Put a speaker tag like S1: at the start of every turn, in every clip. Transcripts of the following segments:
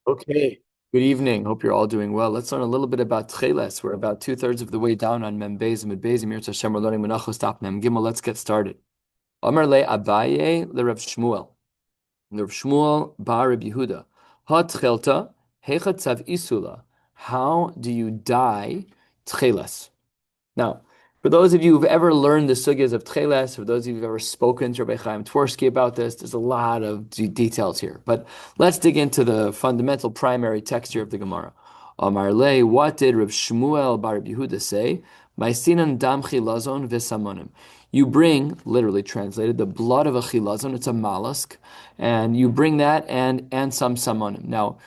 S1: Okay. Good evening. Hope you're all doing well. Let's learn a little bit about Tcheles. We're about two-thirds of the way down on Mem Beis and Mid Beis. Mir Hashem, we're learning Menachos Daf Mem Gimel. Let's get started. Amar le Abaye le Rav Shmuel. Rav Shmuel bar Reb Yehuda. Ha tchelta hecha tzav isula. How do you die Tcheles? Now, for those of you who've ever learned the sugyas of Tcheles, for those of you who've ever spoken to Rabbi Chaim Twersky about this, there's a lot of details here. But let's dig into the fundamental primary texture of the Gemara. Amar le, what did Rav Shmuel bar Reb Yehuda say? Maisinan dam chilazon v'samonim. You bring, literally translated, the blood of a chilazon. It's a mollusk, and you bring that and some samonim. Now,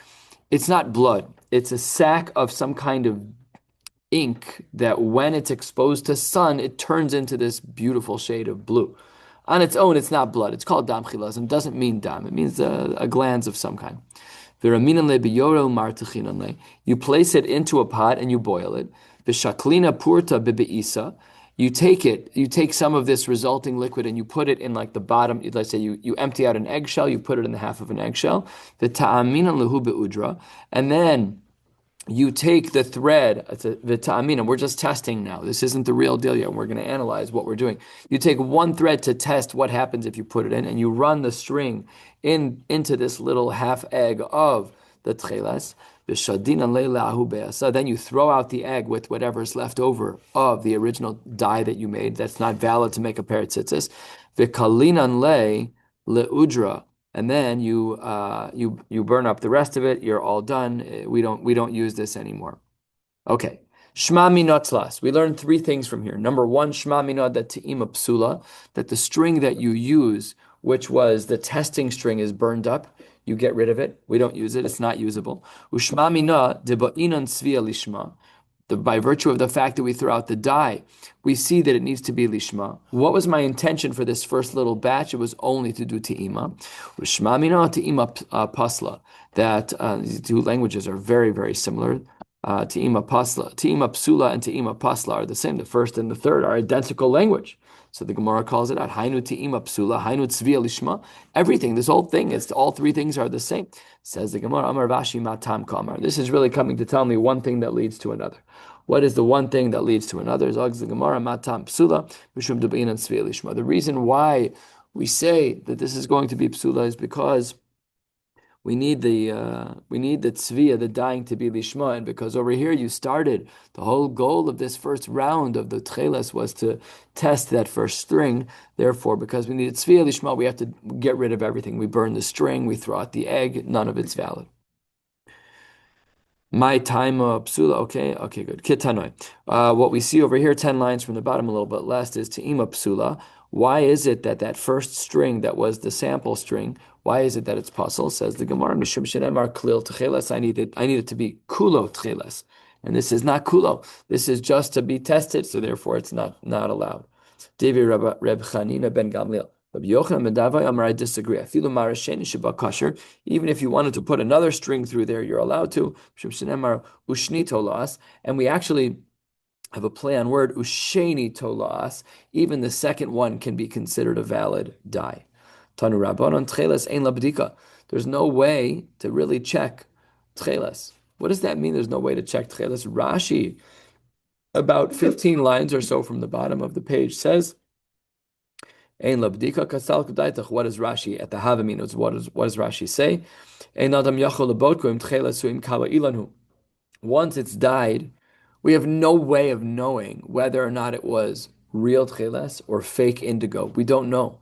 S1: it's not blood. It's a sack of some kind of ink that when it's exposed to sun, it turns into this beautiful shade of blue. On its own, it's not blood. It's called dam chilazon. It doesn't mean dam. It means a glands of some kind. You place it into a pot and you boil it. You take some of this resulting liquid and you put it in like the bottom. Let's say you empty out an eggshell, you put it in the half of an eggshell. And then you take the thread, and we're just testing now. This isn't the real deal yet. We're going to analyze what we're doing. You take one thread to test what happens if you put it in, and you run the string into this little half egg of the tchelas. Then you throw out the egg with whatever's left over of the original dye that you made. That's not valid to make a pair of tzitzis. V'kalinan leudra. And then you burn up the rest of it. You're all done. We don't use this anymore. Okay. Shma minot tlas. We learned three things from here. Number one, shma minot that te'ima psula, that the string that you use, which was the testing string, is burned up. You get rid of it. We don't use it. It's not usable. Ushma minot deba'inan svia lishma. By virtue of the fact that we throw out the dye, we see that it needs to be lishma. What was my intention for this first little batch? It was only to do te'ima. Shma mina te'ima pasla. That these two languages are very, very similar. Te'ima pasla, te'ima psula, and te'ima pasla are the same. The first and the third are identical language. So the Gemara calls it out. Hainu te'ima psula, hainu tzvia lishma. Everything, this whole thing, it's all three things are the same. Says the Gemara, Amar Vashi matam kamar. This is really coming to tell me one thing that leads to another. What is the one thing that leads to another? Zog the Gemara matam psula mishum debayin and tzvia lishma. The reason why we say that this is going to be psula is because we need the tzvia, the dyeing, to be lishma, and because over here you started, the whole goal of this first round of the tcheles was to test that first string. Therefore, because we need tzvia lishma, we have to get rid of everything. We burn the string, we throw out the egg. None of it's valid. My time of psula, okay, good. Kitanoi. What we see over here, 10 lines from the bottom, a little bit less, is te'ima psula. Why is it that first string that was the sample string, why is it that it's puzzle? Says the Gemara, Mishum shenemar klil tcheles. I need it to be kulo tcheles. And this is not kulo. This is just to be tested, so therefore it's not allowed. Devi Reb Chanina ben Gamliel. Rabbi Yochanan ben Davai Amar, I disagree. Afilu marasheni sheba kasher. Even if you wanted to put another string through there, you're allowed to. Ushni tolas. And we actually have a play on word, usheni tolas. Even the second one can be considered a valid dye. Tanu Rabbanon tcheles ein labdika. There's no way to really check tcheles. What does that mean? There's no way to check tcheles. Rashi, about 15 lines or so from the bottom of the page, says, Ein labdika kasal k'daitach. What does Rashi at the Havaminos? What does Rashi say? Ein adam yachol lebotko tcheles im kala ilanu. Once it's dyed, we have no way of knowing whether or not it was real tcheles or fake indigo. We don't know.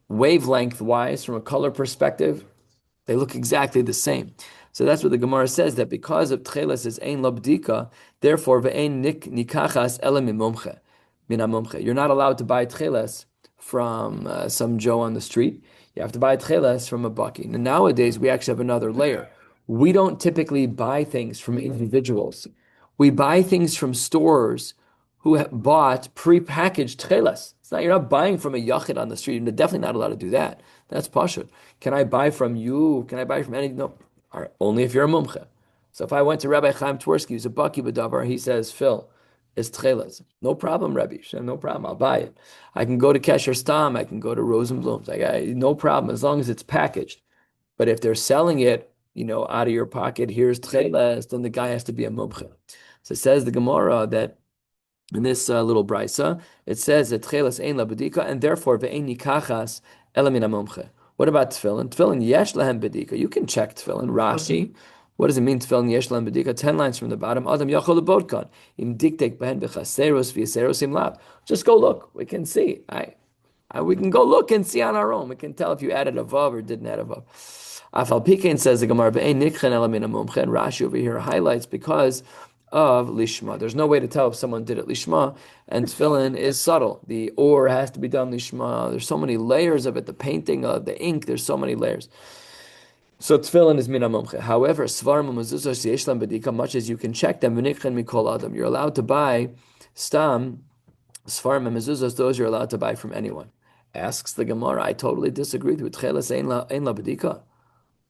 S1: Wavelength-wise, from a color perspective, they look exactly the same. So that's what the Gemara says, that because of tcheles is ein labdika, therefore ve'ein nikachas ele mimomche, minamomche. You're not allowed to buy tcheles from some Joe on the street. You have to buy tcheles from a bucky. And nowadays, we actually have another layer. We don't typically buy things from individuals. We buy things from stores who have bought prepackaged tcheles. You're not buying from a yachid on the street. You're definitely not allowed to do that. That's pashut. Can I buy from you? Can I buy from any? No. All right. Only if you're a mumche. So if I went to Rabbi Chaim Twersky, who's a baki b'davar, he says, Phil, it's tcheles. No problem, Rabbi. No problem. I'll buy it. I can go to Kesher Stam. I can go to Rosenblum's. No problem, as long as it's packaged. But if they're selling it out of your pocket, here's tcheles, then the guy has to be a mumche. So it says the Gemara that in this little brisa, it says that tcheles ein labedika, and therefore ve'ein nikachas ela min hamomche. What about tefillin? Tefillin yesh lahem bedika. You can check tefillin. Rashi. What does it mean tefillin yesh lahem bedika? 10 lines from the bottom. Adam yachol lebodkan im diktek behen bechaseros v'yaseros im lab. Just go look. We can see. We can go look and see on our own. We can tell if you added a vav or didn't add a vav. Afal Pikein says the Gemara ve'ein nikchen ela min hamomche, and Rashi over here highlights because of lishma. There's no way to tell if someone did it lishma, and tefillin is subtle. The or has to be done lishma. There's so many layers of it. The painting of the ink. There's so many layers. So tefillin is min hamomche. However, svarim umezuzos yesh lam bedika, much as you can check them, v'nikchen mikol adam. You're allowed to buy stam svarim and mezuzos. Those you're allowed to buy from anyone. Asks the Gemara. I totally disagree with tcheles ein la bedika.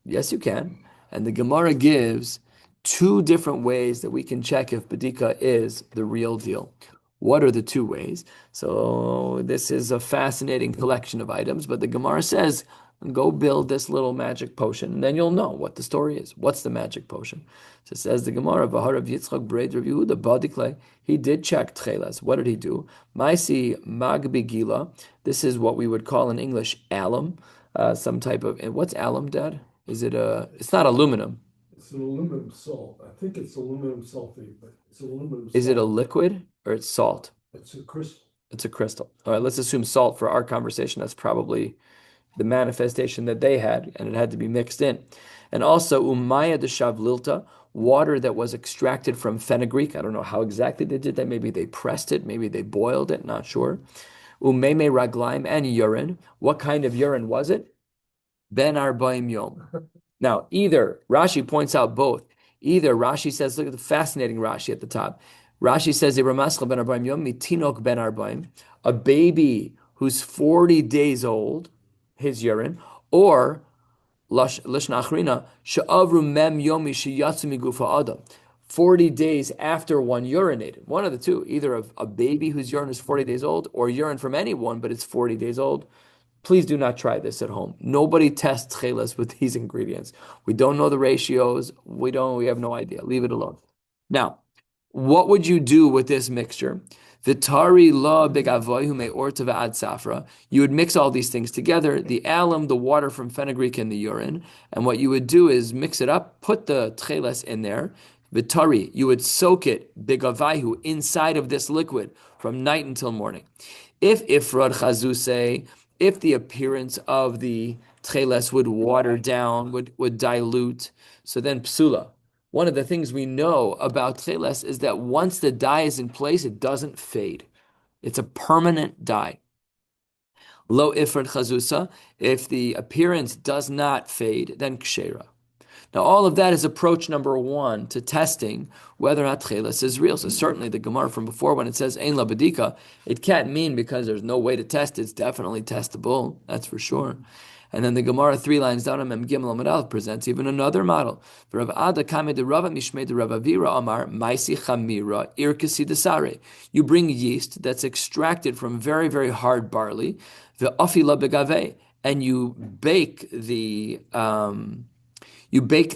S1: Yes, you can. And the Gemara gives two different ways that we can check if Badika is the real deal. What are the two ways? So this is a fascinating collection of items, but the Gemara says, go build this little magic potion, and then you'll know what the story is. What's the magic potion? So it says the Gemara, V'harav Yitzchak Breid Rav Yehuda Badikle, he did check tcheles. What did he do? Maisi Magbigila. This is what we would call in English alum, some type of, and what's alum, Dad? Is it it's not aluminum.
S2: It's an aluminum salt. I think it's aluminum sulfate, but it's aluminum salt.
S1: Is it a liquid or it's salt?
S2: It's a crystal.
S1: It's a crystal. All right, let's assume salt for our conversation. That's probably the manifestation that they had, and it had to be mixed in. And also, umaya de shavlilta, water that was extracted from fenugreek. I don't know how exactly they did that. Maybe they pressed it. Maybe they boiled it. Not sure. Umeme raglaim, and urine. What kind of urine was it? Ben arbaim yom. Now, either Rashi points out both. Either Rashi says, look at the fascinating Rashi at the top. Rashi says, "Iramaschal ben arbaim yom mitinok ben arbaim," a baby who's 40 days old, his urine, or lishna achrina she'avru mem yomi sheyatzu migufa adam, 40 days after one urinated. One of the two, either a baby whose urine is 40 days old, or urine from anyone, but it's 40 days old. Please do not try this at home. Nobody tests chelas with these ingredients. We don't know the ratios. We have no idea. Leave it alone. Now, what would you do with this mixture? Vitari la begavoihume ortava ad safra. You would mix all these things together, the alum, the water from fenugreek, and the urine. And what you would do is mix it up, put the tcheles in there. Vitari, you would soak it, begavaihu, inside of this liquid from night until morning. If ifrad chazuse, if the appearance of the tcheles would water down, would dilute, so then psula. One of the things we know about tcheles is that once the dye is in place, it doesn't fade. It's a permanent dye. Lo ifrad chazusa, if the appearance does not fade, then kshera. Now, all of that is approach number one to testing whether or not tcheles is real. So certainly the Gemara from before, when it says ein labedika, it can't mean because there's no way to test it. It's definitely testable. That's for sure. And then the Gemara 3 lines down on Mem Gimel Amud Aleph presents even another model. Rav Ada Kame de Rava Mishmei de Rav Avira Amar Maisi Chamira Irkasi Desare. You bring yeast that's extracted from very, very hard barley, the afila begave, and you bake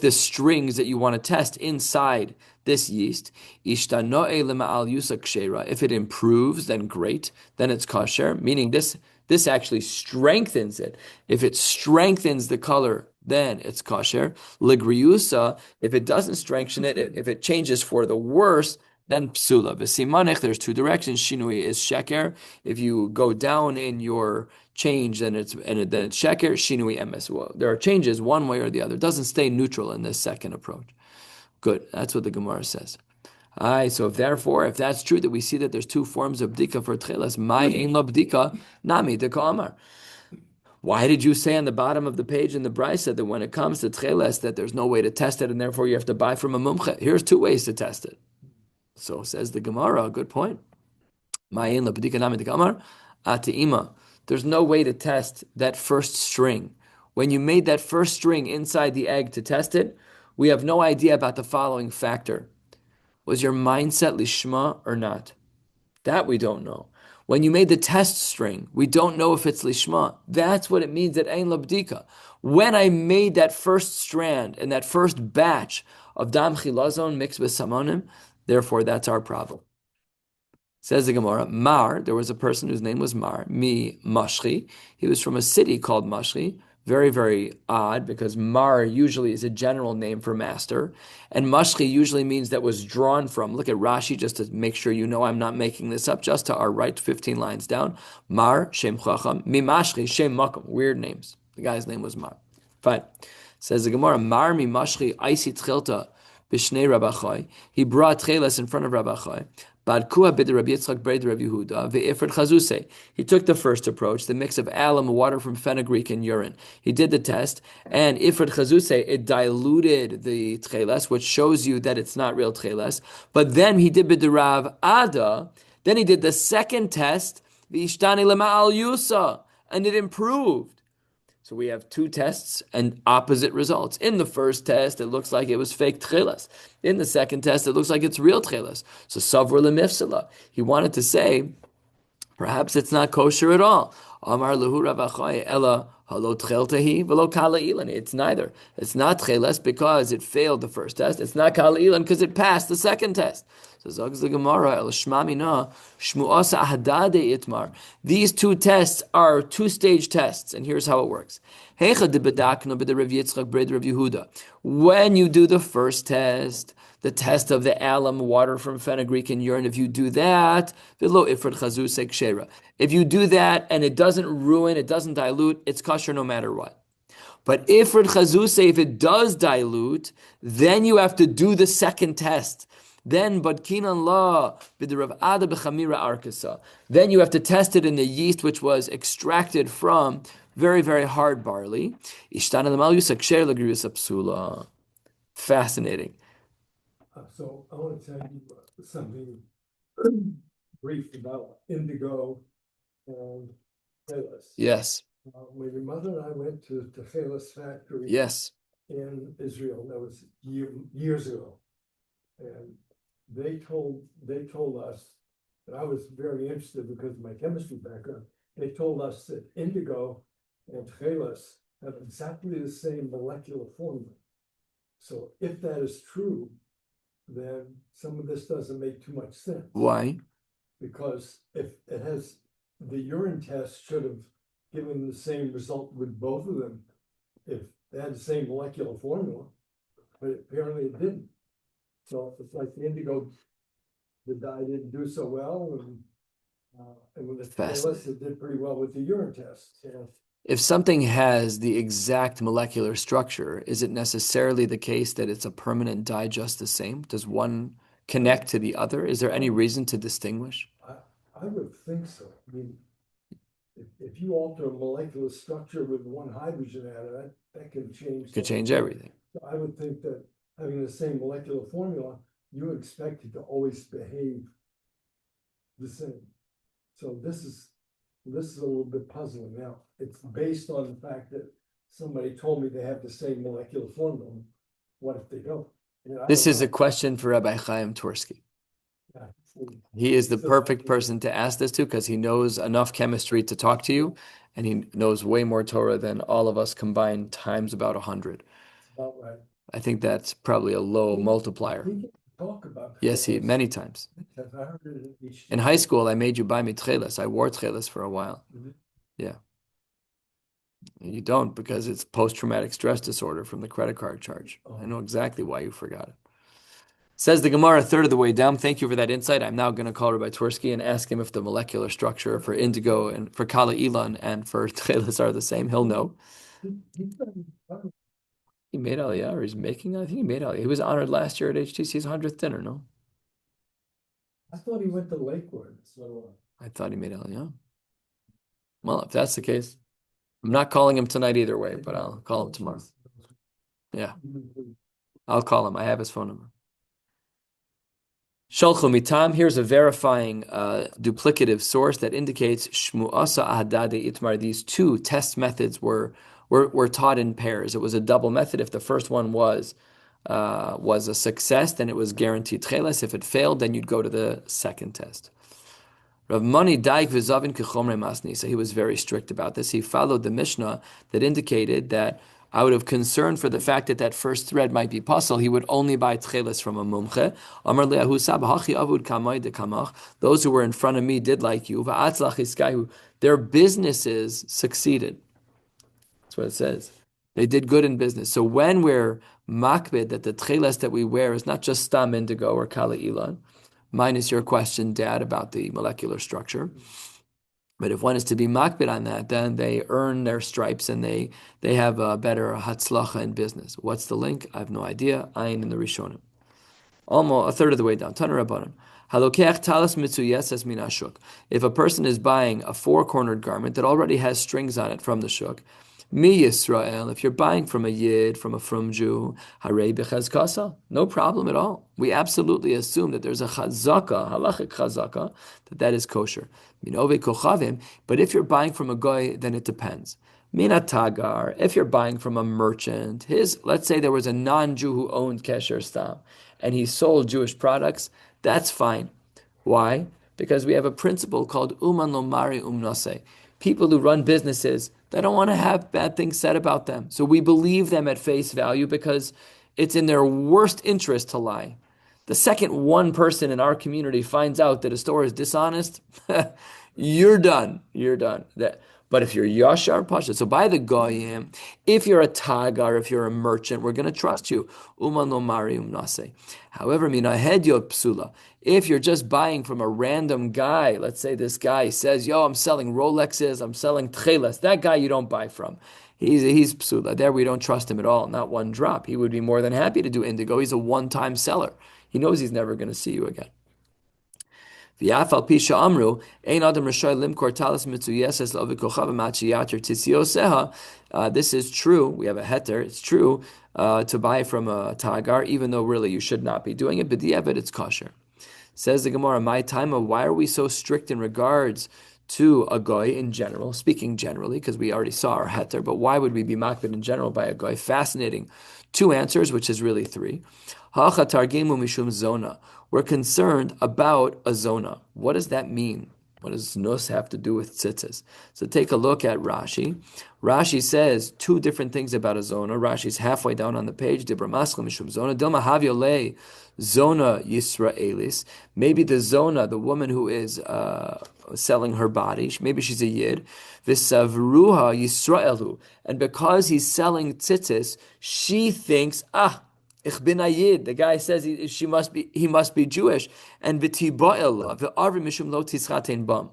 S1: the strings that you want to test inside this yeast. If it improves, then great. Then it's kosher, meaning this actually strengthens it. If it strengthens the color, then it's kosher. Ligriusa, if it doesn't strengthen it, if it changes for the worse, then psula. V'simanech, there's two directions. Shinui is sheker. If you go down in your change, then it's sheker. Shinui emes. Well, there are changes one way or the other. It doesn't stay neutral in this second approach. Good. That's what the Gemara says. So if that's true, that we see that there's two forms of bdika for tcheles, my ein lo bdika, nami deka amar. Why did you say on the bottom of the page in the brisa that when it comes to tcheles that there's no way to test it and therefore you have to buy from a mumche? Here's two ways to test it. So says the Gemara, good point. My ein lo bdika, nami deka amar, atiima. There's no way to test that first string. When you made that first string inside the egg to test it, we have no idea about the following factor. Was your mindset lishma or not? That we don't know. When you made the test string, we don't know if it's lishma. That's what it means at ein labdika. When I made that first strand and that first batch of dam chilazon mixed with samonim, therefore that's our problem. Says the Gemara, Mar, there was a person whose name was Mar, mi Mashchi. He was from a city called Mashchi. Very, very odd because Mar usually is a general name for master. And Mashchi usually means that was drawn from. Look at Rashi just to make sure you know I'm not making this up. Just to our right, 15 lines down. Mar, Shem Chacham, mi Mashchi, Shem Makom. Weird names. The guy's name was Mar. Fine. Says the Gemara, Mar mi Mashchi, Aisi Tchilta, Bishnei Rabachai. He brought Tcheles in front of Rabachai. He took the first approach, the mix of alum, water from fenugreek, and urine. He did the test, and ifrit chazuse, it diluted the tcheles, which shows you that it's not real tcheles. But then he did b'derav ada, then he did the second test, v'ishtani lema'al yusa, and it improved. So we have two tests and opposite results. In the first test, it looks like it was fake tchelas. In the second test, it looks like it's real tchelas. So savur lemifsala. He wanted to say, perhaps it's not kosher at all. Amar lehu Rav Achai ela halo tcheltahi velo kala ilan. It's neither. It's not tchelas because it failed the first test. It's not kala ilan because it passed the second test. So Zog's the Gemara el shmamina shmuasa ahadade itmar. These two tests are two-stage tests, and here's how it works. When you do the first test, the test of the alum, water from fenugreek, and urine, if you do that, if you do that and it doesn't ruin, it doesn't dilute, it's kosher no matter what. But if it does dilute, then you have to do the second test. Then, then you have to test it in the yeast which was extracted from very, very hard barley. Fascinating.
S2: So I want to tell you something brief about indigo and Chelas.
S1: Yes.
S2: When your mother and I went to the Chelas factory
S1: Yes.
S2: in Israel, that was years ago, and they told us, and I was very interested because of my chemistry background. They told us that indigo and Chelas have exactly the same molecular formula. So if that is true, then some of this doesn't make too much sense.
S1: Why?
S2: Because if it has, the urine test should have given the same result with both of them if they had the same molecular formula, but apparently it didn't. So it's like the indigo, the dye didn't do so well, and with the Chelas, it did pretty well with the urine test. So,
S1: if something has the exact molecular structure, is it necessarily the case that it's a permanent dye just the same? Does one connect to the other? Is there any reason to distinguish?
S2: I would think so. I mean, if you alter a molecular structure with one hydrogen atom, that can change.
S1: Could change everything.
S2: So I would think that having the same molecular formula, you expect it to always behave the same. So this is a little bit puzzling. Now, it's based on the fact that somebody told me they have the same molecular formula. What if they don't?
S1: This is a question for Rabbi Chaim Tursky.
S2: Yeah.
S1: He is the perfect person to ask this to because he knows enough chemistry to talk to you, and he knows way more Torah than all of us combined times about 100.
S2: About right.
S1: I think that's probably a low multiplier.
S2: He can talk about
S1: Yes, many times.
S2: because I heard it
S1: In high school, I made you buy me tcheles. I wore tcheles for a while.
S2: Mhm.
S1: Yeah. You don't because it's post-traumatic stress disorder from the credit card charge. I know exactly why you forgot it. Says the Gemara, a third of the way down. Thank you for that insight. I'm now going to call Rabbi Twersky and ask him if the molecular structure for indigo and for kala ilan and for tcheles are the same. He'll know. He made Aliyah, or he's making, I think he made Aliyah. He was honored last year at HTC's 100th dinner, no?
S2: I thought he went to Lakewood. So
S1: I thought he made Aliyah. Well, if that's the case, I'm not calling him tonight either way, but I'll call him tomorrow. Yeah, I'll call him. I have his phone number. Shalchu mitam. Here's a verifying duplicative source that indicates shmuasa ahadade itmar. These two test methods were taught in pairs. It was a double method. If the first one was a success, then it was guaranteed tcheles. If it failed, then you'd go to the second test. Rav Mani daik v'zavin kechomrei masnisa. He was very strict about this. He followed the Mishnah that indicated that out of concern for the fact that that first thread might be puzzle, he would only buy tcheles from a mumche. Amar le'ahu sab hachi avud kamay de kamach. Those who were in front of me did like you. Va'atzlach iskayu. Their businesses succeeded. That's what it says. They did good in business. So when we're makbid that the tcheles that we wear is not just stam indigo or kala ilan, minus your question, Dad, about the molecular structure. But if one is to be makbid on that, then they earn their stripes and they have a better hatzlacha in business. What's the link? I have no idea. Ayin in the Rishonim. Almost a third of the way down. Tana Rabbanim. Halokech talis mitzuyes min ashuk. If a person is buying a four-cornered garment that already has strings on it from the shuk, Mi Yisrael, if you're buying from a Yid, from a frum Jew, Harei b'chazkasa, no problem at all. We absolutely assume that there's a chazaka, halachic chazaka, that is kosher. Minove kochavim, but if you're buying from a goy, then it depends. Mina tagar, if you're buying from a merchant, let's say there was a non-Jew who owned Kesher Stam, and he sold Jewish products, that's fine. Why? Because we have a principle called uman lomari umnase. People who run businesses, they don't want to have bad things said about them. So we believe them at face value because it's in their worst interest to lie. The second one person in our community finds out that a store is dishonest, you're done. You're done. But if you're Yashar Pasha, so by the Goyim, if you're a Tagar, if you're a merchant, we're going to trust you. Uman lo mari umnase. However, minahed yo psula. If you're just buying from a random guy, let's say this guy says, yo, I'm selling Rolexes, I'm selling tcheles. That guy you don't buy from. He's psula. There we don't trust him at all, not one drop. He would be more than happy to do indigo. He's a one-time seller. He knows he's never going to see you again. This is true. We have a heter. It's true to buy from a tagar, even though really you should not be doing it. But it's kosher. Says the Gemara, my time of why are we so strict in regards to a goy in general, speaking generally, because we already saw our heter, but why would we be makbid in general by a goy? Fascinating. Two answers, which is really three. Hacha targimu mishum zona. We're concerned about a zona. What does that mean? What does nus have to do with tzitzis? So take a look at Rashi. Rashi says two different things about a zona. Rashi's halfway down on the page. Dibra maschel mishum zona. Dilma havyole zona Yisraelis. Maybe the zona, the woman who is selling her body, maybe she's a yid. V'savruha Yisraelu. And because he's selling tzitzis, she thinks, Ich bin a Yid. The guy says he must be Jewish. And v'tiba'el v'arvi mishum lo tischatein bam.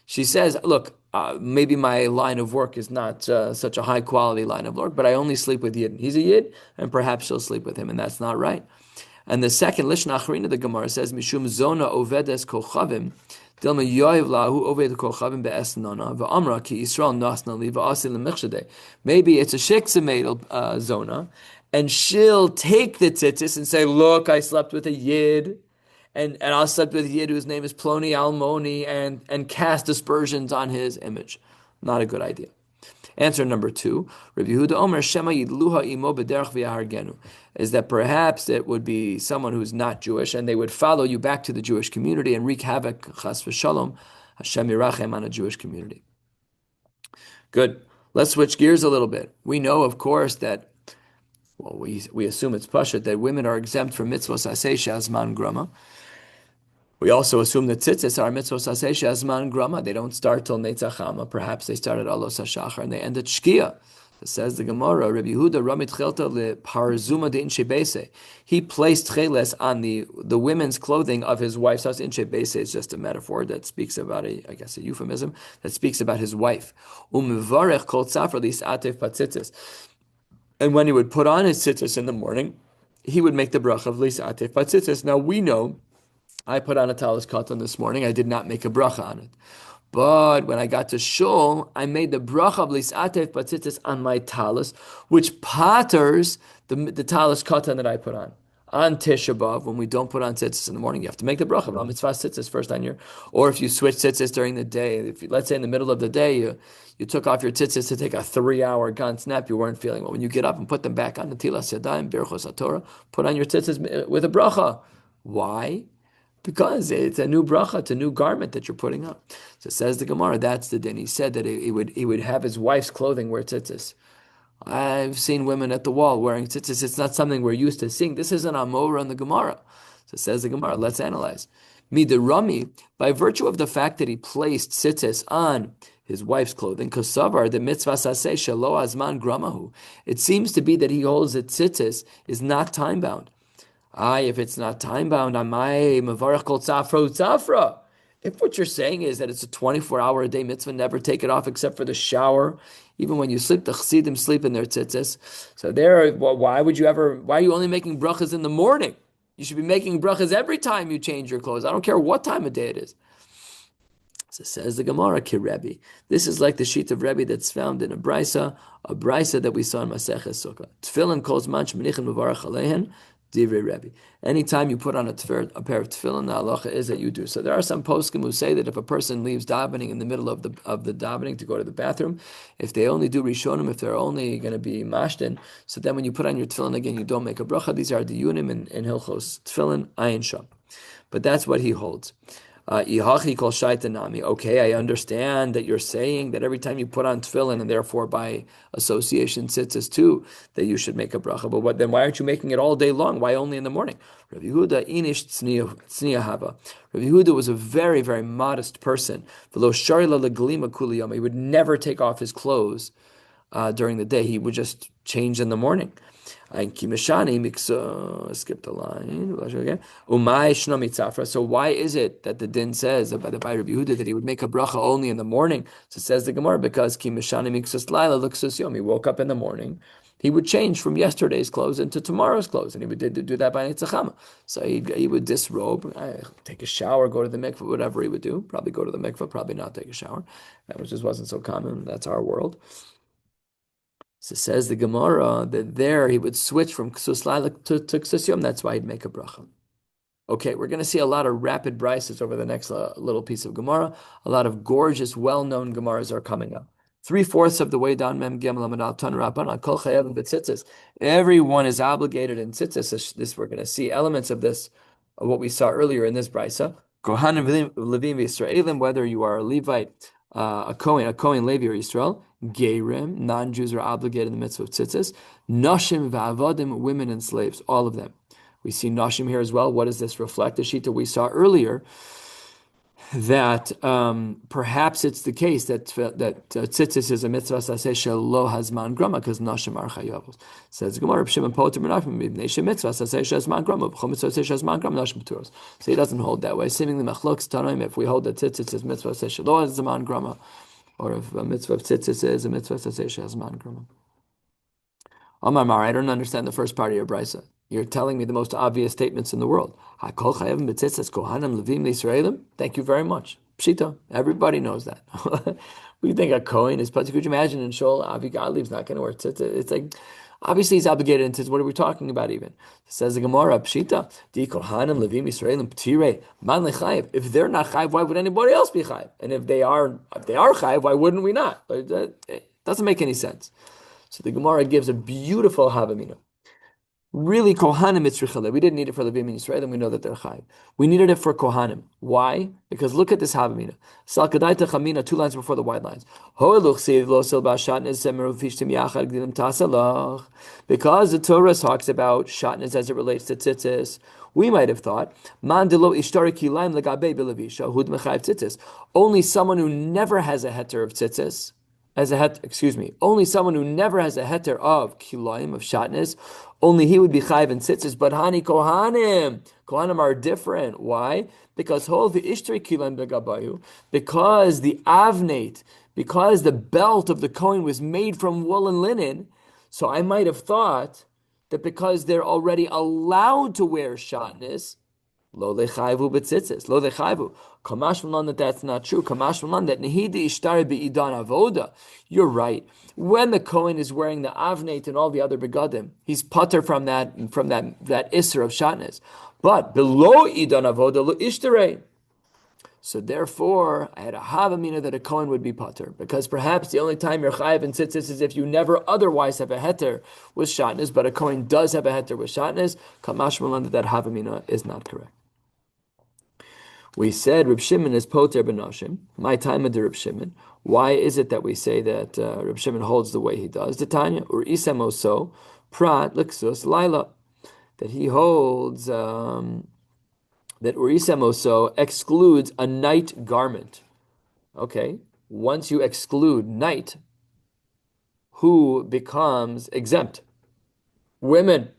S1: She says, look, maybe my line of work is not such a high quality line of work, but I only sleep with Yid. He's a Yid, and perhaps she'll sleep with him, and that's not right. And the second Lishna Acharina, the Gemara says, mishum zona ovedes kochavim. Dilma yoiv lahu oved kochavim be'esnana v'amra ki Yisrael nasna li v'asil l'michshadeh. Maybe it's a shiksameidal zona, and she'll take the tzitzis and say, look, I slept with a Yid, and I slept with a Yid whose name is Ploni Almoni, and cast aspersions on his image. Not a good idea. Answer number two, Rabbi Yehuda Omer Shema Yidluha Imo B'derech V'Yahargenu, is that perhaps it would be someone who's not Jewish, and they would follow you back to the Jewish community and wreak havoc, chas v'shalom, Hashem Yirachem, on a Jewish community. Good. Let's switch gears a little bit. We know, of course, that we assume it's pashut that women are exempt from mitzvos aseh she'azman grama. We also assume that tzitzis are mitzvos aseh she'azman grama. They don't start till Netzach Hama. Perhaps they start at Alos HaShachar and they end at Shkia. It says the Gemara, Rabbi Yehuda Ramit Chelta leParzuma de Inche Beise. He placed cheles on the women's clothing of his wife's house. Inche Beise is just a metaphor that speaks about a euphemism that speaks about his wife. Umivarech kol tzafar lis'atev patzitzis. And when he would put on his tzitzis in the morning, he would make the bracha of lis'atev patzitzis. Now we know, I put on a talis katan this morning. I did not make a bracha on it. But when I got to shul, I made the bracha of lis'atev patzitzis on my talis, which patters the talis katan that I put on. On Tisha B'Av, when we don't put on tzitzis in the morning, you have to make the bracha of mitzvah tzitzis first on your, or if you switch tzitzis during the day, let's say in the middle of the day, you took off your tzitzis to take a 3-hour gantz nap, you weren't feeling well. When you get up and put them back on the tilas yadayim, birchos haTorah, put on your tzitzis with a bracha. Why? Because it's a new bracha, it's a new garment that you're putting on. So says the Gemara, that's the din. He said that he would have his wife's clothing wear tzitzis. I've seen women at the wall wearing tzitzis. It's not something we're used to seeing. This is an amora in the Gemara. So says the Gemara, let's analyze. Rami, by virtue of the fact that he placed tzitzis on his wife's clothing, kosavar the mitzvah saseh shelo azman gramahu. It seems to be that he holds that tzitzis is not time bound. If it's not time bound, amai mavarach kol tzafra. If what you're saying is that it's a 24-hour a day mitzvah, never take it off except for the shower, even when you sleep, the chassidim sleep in their tzitzis. So why are you only making brachas in the morning? You should be making brachas every time you change your clothes. I don't care what time of day it is. So says the Gemara, Rebbe. This is like the sheet of Rebbe that's found in a brisa that we saw in Maseches Sukkah. Tefillin kol zman shemenichim mevarach aleihen, divrei Rebbe. Anytime you put on a pair of tefillin, the halacha is that you do. So there are some poskim who say that if a person leaves davening in the middle of the davening to go to the bathroom, if they only do rishonim, if they're only going to be mashten, so then when you put on your tefillin again, you don't make a bracha. These are the yunim in Hilchos tefillin ayin sham. But that's what he holds. Okay, I understand that you're saying that every time you put on tefillin, and therefore by association tzitzis too, that you should make a bracha. But then why aren't you making it all day long? Why only in the morning? Rabbi Yehuda inish tzniya hava. Rabbi Yehuda was a very, very modest person. He would never take off his clothes during the day. He would just change in the morning. Skipped a line. So why is it that the din says by Rabbi Yehuda that he would make a bracha only in the morning? So says the Gemara, because he woke up in the morning, he would change from yesterday's clothes into tomorrow's clothes, and he would do that by Nitzachama. So he would disrobe, take a shower, go to the mikveh, whatever he would do. Probably go to the mikveh, probably not take a shower. That just wasn't so common. That's our world. So says the Gemara that there he would switch from ksus laila to ksus yom. That's why he'd make a bracha. Okay, we're going to see a lot of rapid brises over the next little piece of Gemara. A lot of gorgeous, well-known Gemaras are coming up. 3/4 of the way down, Mem Gimel Amad Tan Rabban Kol Chayavim B'Tzitzis. Everyone is obligated in tzitzis. This we're going to see elements of this, of what we saw earlier in this brisa. Kohanim Levim Yisraelim, whether you are a Levite, a Kohen, Levi, or Yisrael. Geirim, non-Jews are obligated in the mitzvah of tzitzis. Nashim v'avadim, women and slaves, all of them. We see Nashim here as well. What does this reflect? The shita we saw earlier, that perhaps it's the case that tzitzis is a mitzvah saseh shelo hazman grama, because Nashim are chayavos. Says Gemara, Shimon Poter Menachos, Neshim mitzvah saseh shazman grama, b'chol mitzvah saseh shazman grama, Nashim turos. So he doesn't hold that way. Seemingly machlokes tanoim, if we hold that tzitzis is mitzvah saseh shelo hazman grama, or if a mitzvah of tzitzis is a mitzvah saseh shazman grama. Amar Mar, I don't understand the first part of your brisa. You're telling me the most obvious statements in the world. Thank you very much. Pshita, everybody knows that. We think a Kohen is, could you imagine in Shol, Avi Gadlib's not going to wear tzitzit? It's like, obviously he's obligated in tzitzit. What are we talking about even? Says the Gemara, Pshita, Di Kohanim, Levim, Yisraelim, Ptire, Man Lechayev. If they're not chayev, why would anybody else be chayev? And if they are chayev, why wouldn't we not? It doesn't make any sense. So the Gemara gives a beautiful Havamina. Really, Kohanim mitzrichale. We didn't need it for Levim and Yisrael, and we know that they're chayiv. We needed it for Kohanim. Why? Because look at this Havamina. Sal Kadaita Chamina, 2 lines before the wide lines. Because the Torah talks about shatnez as it relates to tzitzis, we might have thought, only someone who never has a heter of tzitzis, only someone who never has a heter of kilayim, of shatnez, only he would be chayiv in tzitzis. But hani kohanim are different. Why? Because because the avnate, because the belt of the kohen was made from wool and linen. So I might have thought that because they're already allowed to wear shatnez, lo lechayvu b'tzitzis, lo lechayvu. Kamash malan that that's not true. Kamash malan that nehidi ishtari be'idan avoda. You're right. When the Kohen is wearing the avnate and all the other begadim, he's putter from that isser of shatnez. But below idan avoda lo ishtarei. So therefore, I had a havamina that a Kohen would be putter, because perhaps the only time you're chayiv in tzitzis is if you never otherwise have a heter with shatnez, but a Kohen does have a heter with shatnez. Kamash malan that havamina is not correct. We said Reb Shimon is poter b'noshim. My time of the Reb Shimon. Why is it that we say that Reb Shimon holds the way he does? The Tanya or isamoso prat lixus laila, that he holds that urisamoso excludes a night garment. Okay, once you exclude night, who becomes exempt? Women.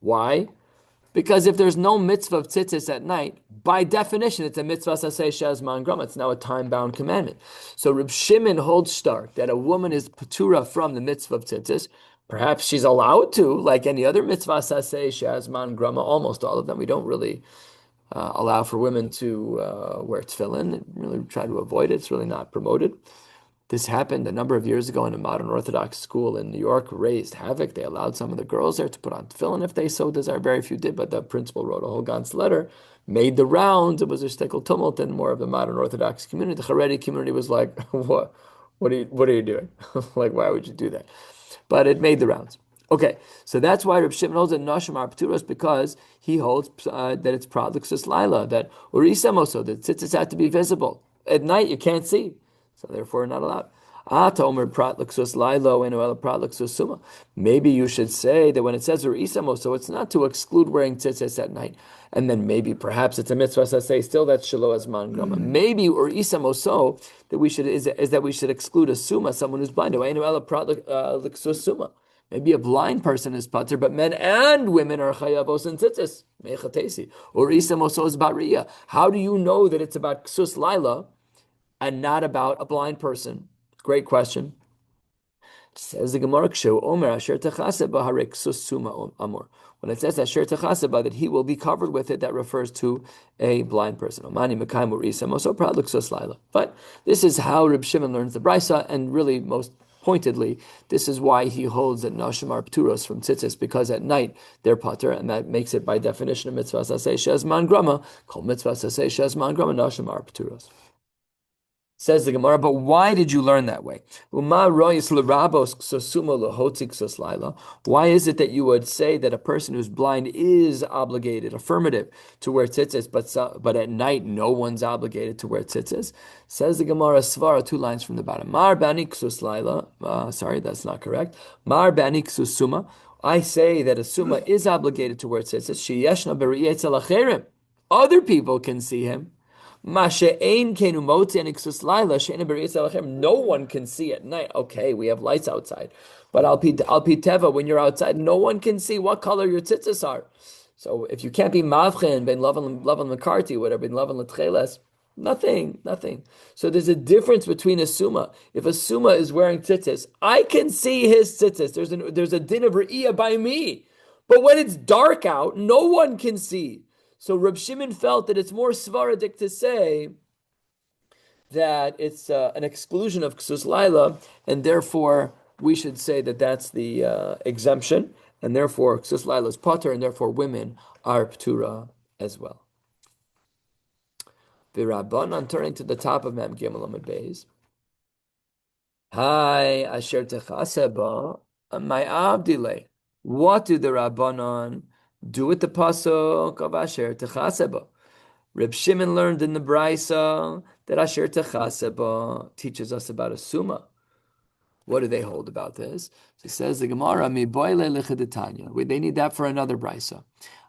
S1: Why? Because if there's no mitzvah of tzitzis at night, by definition, it's a mitzvah saseh shezman grama. It's now a time-bound commandment. So Reb Shimon holds stark that a woman is patura from the mitzvah of tzitzis. Perhaps she's allowed to, like any other mitzvah saseh shezman grama. Almost all of them. We don't really allow for women to wear tefillin. Really try to avoid it. It's really not promoted. This happened a number of years ago in a modern Orthodox school in New York, raised havoc. They allowed some of the girls there to put on tefillin if they so desire. Very few did, but the principal wrote a whole Gantz letter, made the rounds. It was a shtickle tumult in more of the modern Orthodox community. The Haredi community was like, what are you doing? Like, why would you do that? But it made the rounds. Okay, so that's why Reb Shimon holds that Nashim are Pturos, because he holds that it's Pradluxus Laila, that Urisa Moso, that tzitzis have to be visible. At night, you can't see. So therefore, not allowed. Maybe you should say that when it says Urisamo, so it's not to exclude wearing tzitzis at night. And then maybe perhaps it's a mitzvah to say still that's shelo azman grama. Maybe Urisamo so that we should is that we should exclude a suma, someone who's blind. Maybe a blind person is pater, but men and women are chayavos and tzitzis. Mechatesi. Urisamo so is about riyah. How do you know that it's about ksus laila and not about a blind person? Great question. Says the Gemara, Omer asher techaseba harek susuma amor. When it says asher techaseba, that he will be covered with it, that refers to a blind person. Omani mekayim urisam so pradluk sus laila. But this is how Reb Shimon learns the brisa, and really most pointedly, this is why he holds that nashim are pturos from tzitzis, because at night they're pater, and that makes it by definition a mitzvah saseh shezman grama. Kol mitzvah saseh shezman grama nashim are pturos. Says the Gemara, but why did you learn that way? Why is it that you would say that a person who's blind is obligated, affirmative, to wear tzitzis, but at night no one's obligated to wear tzitzis? Says the Gemara, Svara, 2 lines from the bottom. Mar bani ksus laila. Sorry, that's not correct. Mar bani ksus suma. I say that a suma is obligated to wear tzitzis. Sheyeshna b'riyetzel acherim. Other people can see him. No one can see at night. Okay, we have lights outside, but al pi teva, when you're outside, no one can see what color your tzitzis are. So if you can't be mavchen ben lavan McCarthy, whatever ben lavan l'tcheles, nothing. So there's a difference between a suma. If a suma is wearing tzitzis, I can see his tzitzis. There's a din of re'iyah by me, but when it's dark out, no one can see. So Reb Shimon felt that it's more svaradik to say that it's an exclusion of ksus laila, and therefore we should say that that's the exemption, and therefore ksus laila is pater, and therefore women are ptura as well. V'Rabbanan, turning to the top of Mem Gimel Amud Beis. Hi, asher techaseba, my abdile. What do the Rabbanan do with the pasuk of asher techaseba? Reb Shimon learned in the brisa that asher techaseba teaches us about a suma. What do they hold about this? So it says the Gemara, mi boile lichidetanya. They need that for another brisa.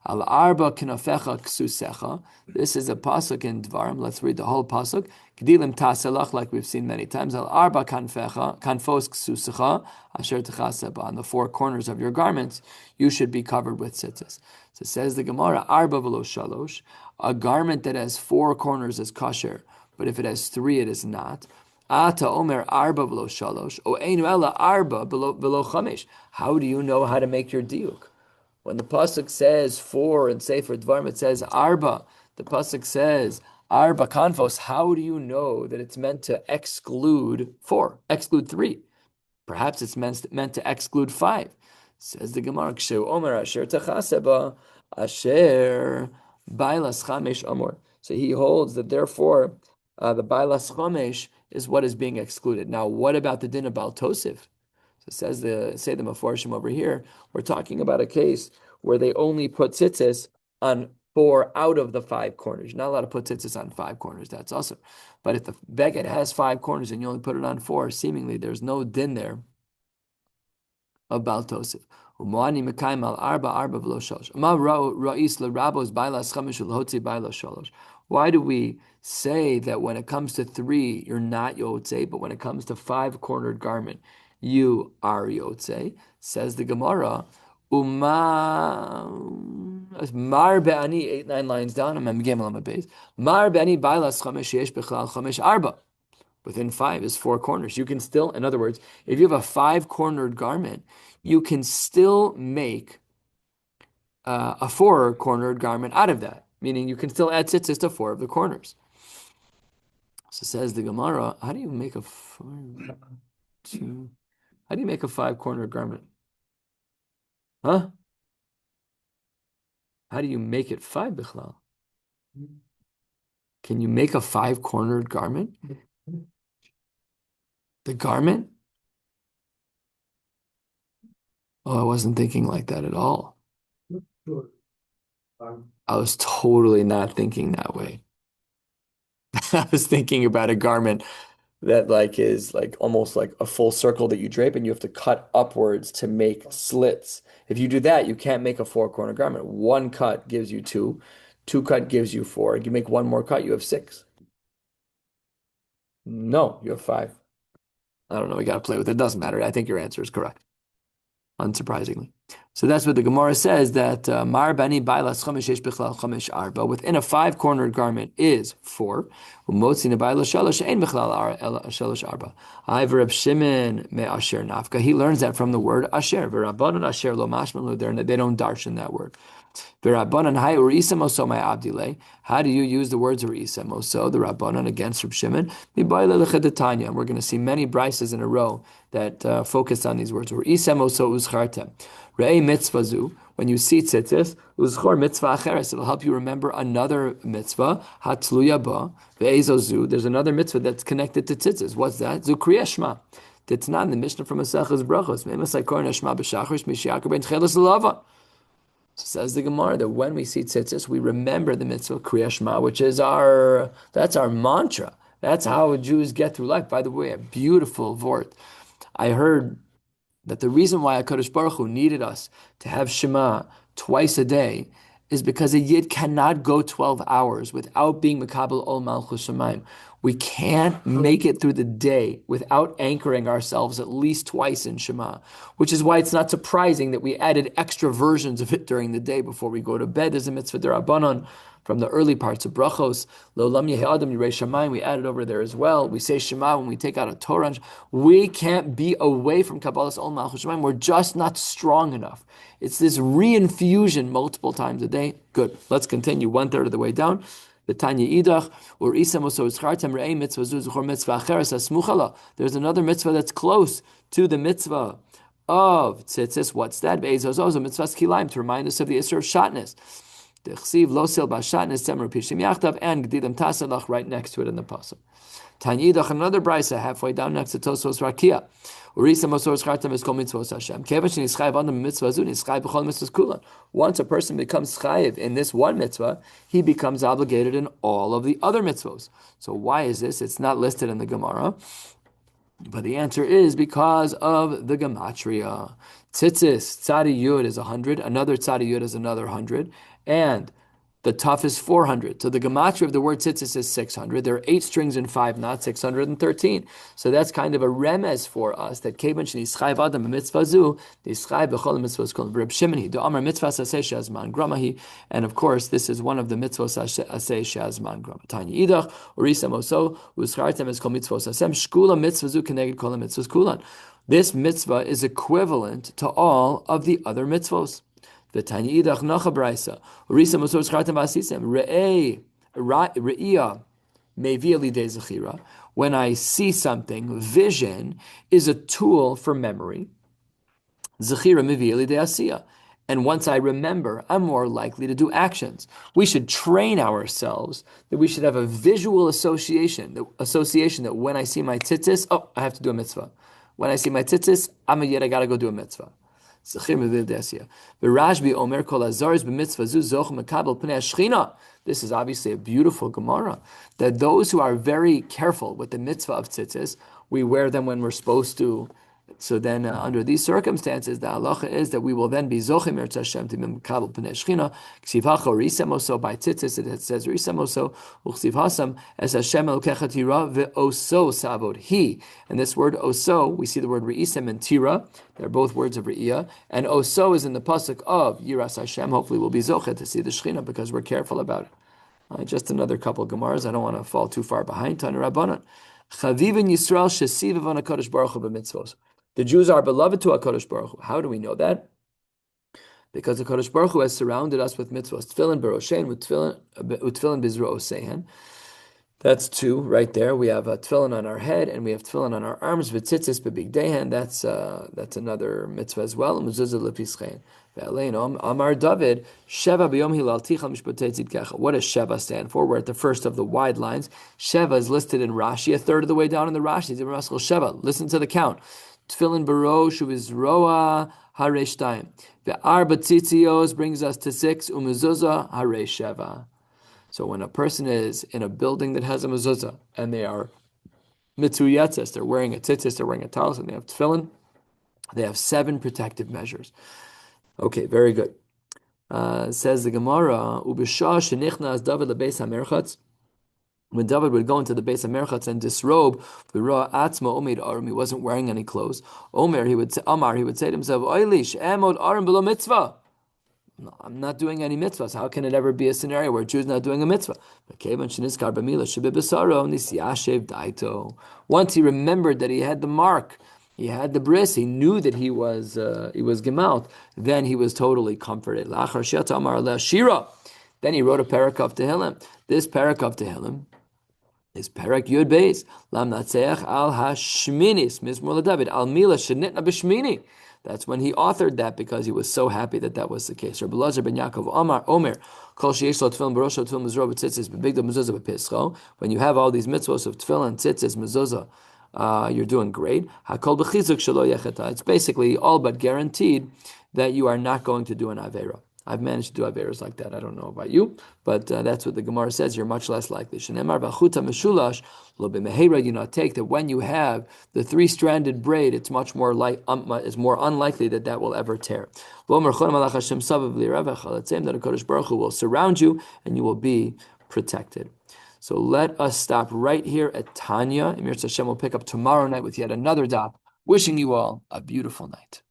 S1: Al arba kinofecha ksusecha. This is a pasuk in Dvarim. Let's read the whole pasuk. Gdilim taselach, like we've seen many times. Al arba kanfecha kanfos ksusecha asher techaseba. On the 4 corners of your garments, you should be covered with tzitzis. So it says the Gemara, arba v'lo shalosh. A garment that has 4 corners is kosher, but if it has 3, it is not. Ata omer arba v'lo shalosh, o einu ela arba v'lo chamesh. How do you know how to make your diuk? When the pasuk says 4 in Sefer Dvarim, it says arba. The pasuk says arba kanfos. How do you know that it's meant to exclude 4, exclude 3? Perhaps it's meant to exclude 5. Says the Gemara, Kshu omer asher techaseba asher bailas chamesh amor. So he holds that therefore the bailas chamesh is what is being excluded. Now, what about the din of Baal Tosif? So say the Meforshim over here, we're talking about a case where they only put tzitzis on four out of the five corners. You're not allowed to put tzitzis on five corners. That's also. But if the beged has five corners and you only put it on four, seemingly there's no din there of Bal Tosif. U'moani mekayim al arba v'lo shalosh. Ma ra'is l'rabos bailas chamish u'lhotzi bailas shalosh. Why do we say that when it comes to three, you're not yotze, but when it comes to five-cornered garment, you are yotze? Says the Gemara. Uma mar be'ani, 8-9 lines down. I'm beginning on my base. Mar be'ani bailas chamish yesh bechlal chamish arba. Within five is four corners. You can still, in other words, if you have a five-cornered garment, you can still make a four-cornered garment out of that. Meaning you can still add tzitzis to four of the corners. So says the Gemara, how do you make a how do you make a five-cornered garment? Huh? How do you make it five, Bichlal? Can you make a five-cornered garment? The garment? Oh, I wasn't thinking like that at all.
S2: Sure.
S1: I was totally not thinking that way. I was thinking about a garment that like is like almost like a full circle that you drape and you have to cut upwards to make slits. If you do that, you can't make a four-corner garment. One cut gives you two, two cut gives you four. You make one more cut, you have six. No, you have five. I don't know. We got to play with it. It doesn't matter. I think your answer is correct, unsurprisingly. So that's what the Gemara says, that mar bani bailas chamesh yesh bichlal chamesh arba, within a five-cornered garment is four. Umotzi nebailas shalosh ein bichlal shalosh arba. I've Reb Shimon me asher nafka. He learns that from the word asher. V'rabbanan asher lo mashman lo. They don't darshan that word. How do you use the words Urisa Moso, the Rabbanan, against Reb Shimon? And we're going to see many brises in a row that focus on these words. Urisa Moso uzchartem. Re'ei mitzvazu. When you see tzitzis, uzchor mitzvah acheres. It'll help you remember another mitzvah. Hatluya ba. Ve'ezozu. There's another mitzvah that's connected to tzitzis. What's that? Zukriya Shema. It's not in the Mishnah from Maseches Brachos. Me'emas ha'korna Shema b'shachrish mishiyakar ben tcheles lava. Says the Gemara that when we see tzitzis, we remember the mitzvah Kriya Shema, which is that's our mantra. That's how Jews get through life. By the way, a beautiful vort. I heard that the reason why HaKadosh Baruch Hu needed us to have Shema twice a day is because a Yid cannot go 12 hours without being Mekabel Ol Malchus Shemaim. We can't make it through the day without anchoring ourselves at least twice in Shema, which is why it's not surprising that we added extra versions of it during the day before we go to bed. There's a mitzvah d'Rabbanan from the early parts of Brachos. Lo'olam Yehei Adam Yirei Shamayim, we added over there as well. We say Shema when we take out a Torah. We can't be away from Kabbalah's Ol Malchus Shemaim. We're just not strong enough. It's this reinfusion multiple times a day. Good. Let's continue 1/3 of the way down. There's another mitzvah that's close to the mitzvah of tzitzis. What's that? To remind us of the Isser of Shatnez. And Gdilim Tasalach right next to it in the pasuk. Tanyidach, another brisa halfway down next to Tosfos Rakia. Once a person becomes chayiv in this one mitzvah, he becomes obligated in all of the other mitzvahs. So why is this? It's not listed in the Gemara, but the answer is because of the gematria. Tzitzis, tzadi yud is 100, another tzadi yud is another 100, and the tuf is 400. So the gematria of the word tzitzis is 600. There are 8 strings in 5 knots, 613. So that's kind of a remez for us that kevan shenischayv adam b'mitzvah zu, nischayv b'chol mitzvahs kol Reb Shimon hi do'amar mitzvah aseh she'azman gramahi. And of course, this is one of the mitzvahs aseh she'azman grama. Tanya idach urisa moso uschartem es kol mitzvahs asem shkula mitzvah zu keneged kol mitzvahs kulan. This mitzvah is equivalent to all of the other mitzvahs. The Tanya idach nacha braysa urisa moso uschartem vasisem re'iyah mevi alidei zechira. When I see something, vision is a tool for memory. Zechira mevi alidei asiyah. And once I remember, I'm more likely to do actions. We should train ourselves that we should have a visual association that when I see my tzitzis, oh, I have to do a mitzvah. When I see my tzitzis, I'm a yid, I gotta go do a mitzvah. Rashbi Omer Kol Azars b'mitzvah zu zoch mekabel pnei Shechina. This is obviously a beautiful Gemara, that those who are very careful with the mitzvah of tzitzis, we wear them when we're supposed to. So then, under these circumstances, the halacha is that we will then be zochim eretz Hashem to mekabel pnei Shechina. Ksiv hacho risamoso by tzitzis, it says risamoso uchsiv hasam as Hashem elokecha tira ve'oso savod he. And this word oso, we see the word reisem and tira. They're both words of re'iyah. And oso is in the pasuk of Yiras Hashem. Hopefully we'll be zochet to see the Shechina because we're careful about it. Just another couple of Gemaras. I don't want to fall too far behind. Tanu Rabbanan. Chavivin Yisrael shesiv on HaKadosh Baruch Hu b'mitzvos. The Jews are beloved to HaKadosh Baruch Hu. How do we know that? Because the HaKadosh Baruch Hu has surrounded us with mitzvos. Tefillin b'roshein, utfillin b'zro'osehen. That's two right there. We have a tefillin on our head and we have tefillin on our arms. V'tzitzis b'bigdeihen. That's another mitzvah as well. Mezuzah lepischein. Amar David, Sheva b'yom hilal tichal mishpatei tzidkecha. What does Sheva stand for? We're at the first of the wide lines. Sheva is listed in Rashi, a third of the way down in the Rashi. Sheva. Listen to the count. Tefillin barosh uvizroa harei shtayim. Ve'arba tzitzios brings us to 6. Umezuzah harei sheva. So when a person is in a building that has a mezuzah and they are mitzuyatzes, they're wearing a tzitzis, they're wearing a talis, and they have tefillin, they have 7 protective measures. Okay, very good. Says the Gemara, Ubishah shenichnas David lebeis hamerchatz. When David would go into the base of Merchatz and disrobe, he wasn't wearing any clothes. He would say to himself, mitzvah. No, I'm not doing any mitzvahs. How can it ever be a scenario where a Jew is not doing a mitzvah? Once he remembered that he had the mark, he had the bris, he knew that he was gemalt, then he was totally comforted. Then he wrote a parak of Tehillim. This parak of Tehillim is parak Yud Beis. Lam natzeach al hashminis mizmor LaDavid al mila shenitna b'shmini. That's when he authored that because he was so happy that that was the case. Rabbi Lazar ben Yaakov Omer kol sheyesh lo tefillin barosho tefillin mezuzah b'tzitzis b'bigdal mezuzah b'pischo. When you have all these mitzvos of tefillin, tzitzis, mezuzah, you're doing great. Hakol b'chizuk shelo yecheta. It's basically all but guaranteed that you are not going to do an avera. I've managed to do averas like that. I don't know about you, but that's what the Gemara says. You're much less likely. Shenemar b'chuta meshulash lo b'meheira. You not take that when you have the 3-stranded braid, it's much more it's more unlikely that that will ever tear. Let's say that a Kodesh Baruch Hu will surround you and you will be protected. So let us stop right here at Tanya. Emir Hashem will pick up tomorrow night with yet another daf. Wishing you all a beautiful night.